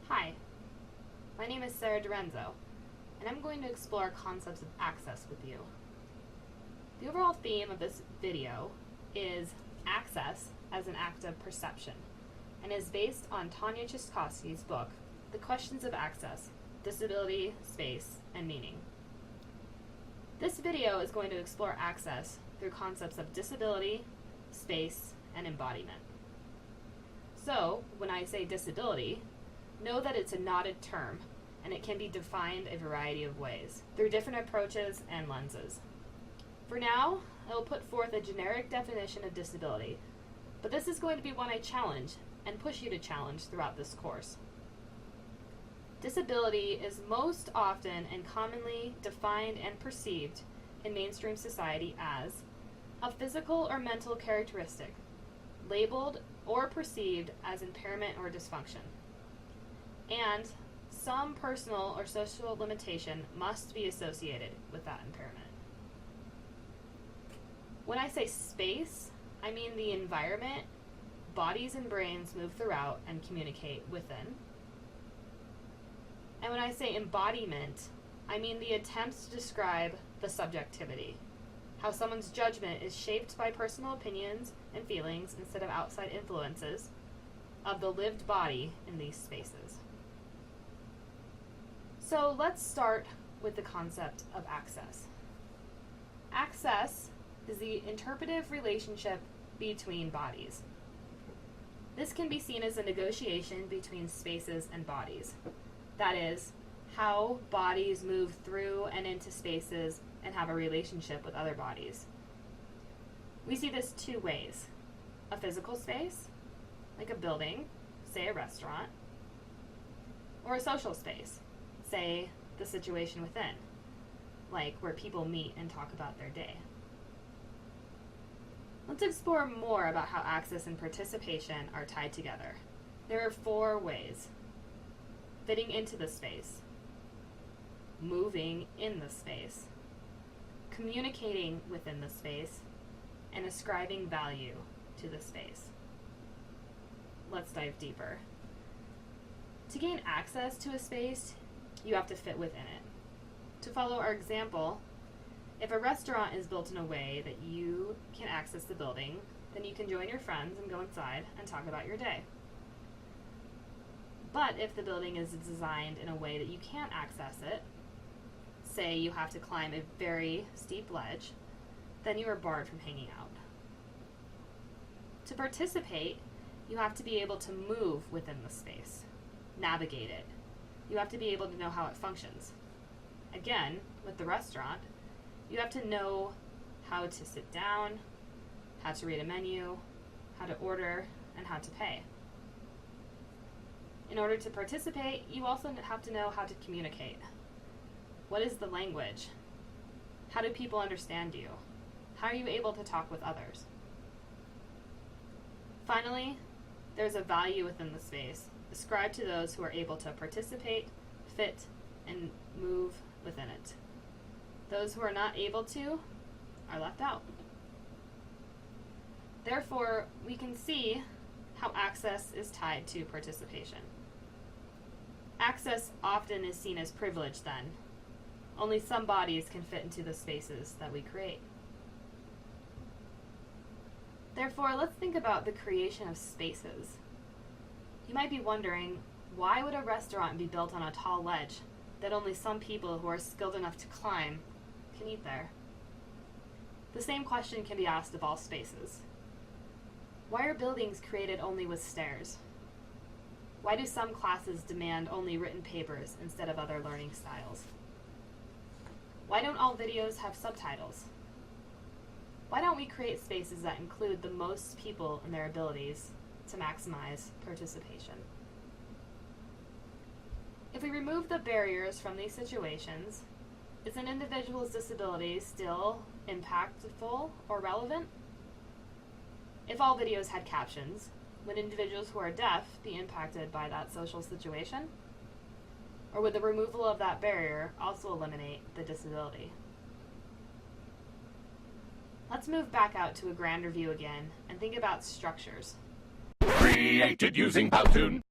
Hi, my name is Sarah Dorenzo, and I'm going to explore concepts of access with you. The overall theme of this video is access as an act of perception, and is based on Tanya Chaikovsky's book, The Questions of Access, Disability, Space, and Meaning. This video is going to explore access through concepts of disability, space, and embodiment. So, when I say disability, know that it's a knotted term, and it can be defined a variety of ways, through different approaches and lenses. For now, I will put forth a generic definition of disability, but this is going to be one I challenge and push you to challenge throughout this course. Disability is most often and commonly defined and perceived in mainstream society as a physical or mental characteristic, labeled or perceived as impairment or dysfunction. And some personal or social limitation must be associated with that impairment. When I say space, I mean the environment bodies and brains move throughout and communicate within. And when I say embodiment, I mean the attempts to describe the subjectivity, how someone's judgment is shaped by personal opinions and feelings instead of outside influences of the lived body in these spaces. So let's start with the concept of access. Access is the interpretive relationship between bodies. This can be seen as a negotiation between spaces and bodies. That is, how bodies move through and into spaces and have a relationship with other bodies. We see this two ways: a physical space, like a building, say a restaurant, or a social space, say the situation within, like where people meet and talk about their day. Let's explore more about how access and participation are tied together. There are 4 ways: fitting into the space, moving in the space, communicating within the space, and ascribing value to the space. Let's dive deeper. To gain access to a space, you have to fit within it. To follow our example, if a restaurant is built in a way that you can access the building, then you can join your friends and go inside and talk about your day. But if the building is designed in a way that you can't access it, say you have to climb a very steep ledge, then you are barred from hanging out. To participate, you have to be able to move within the space, navigate it. You have to be able to know how it functions. Again, with the restaurant, you have to know how to sit down, how to read a menu, how to order, and how to pay. In order to participate, you also have to know how to communicate. What is the language? How do people understand you? How are you able to talk with others? Finally, there's a value within the space ascribed to those who are able to participate, fit, and move within it. Those who are not able to are left out. Therefore, we can see how access is tied to participation. Access often is seen as privilege then. Only some bodies can fit into the spaces that we create. Therefore, let's think about the creation of spaces. You might be wondering, why would a restaurant be built on a tall ledge that only some people who are skilled enough to climb can eat there? The same question can be asked of all spaces. Why are buildings created only with stairs? Why do some classes demand only written papers instead of other learning styles? Why don't all videos have subtitles? Why don't we create spaces that include the most people and their abilities to maximize participation? If we remove the barriers from these situations, is an individual's disability still impactful or relevant? If all videos had captions, would individuals who are deaf be impacted by that social situation? Or would the removal of that barrier also eliminate the disability? Let's move back out to a grander view again and think about structures. Created using Powtoon.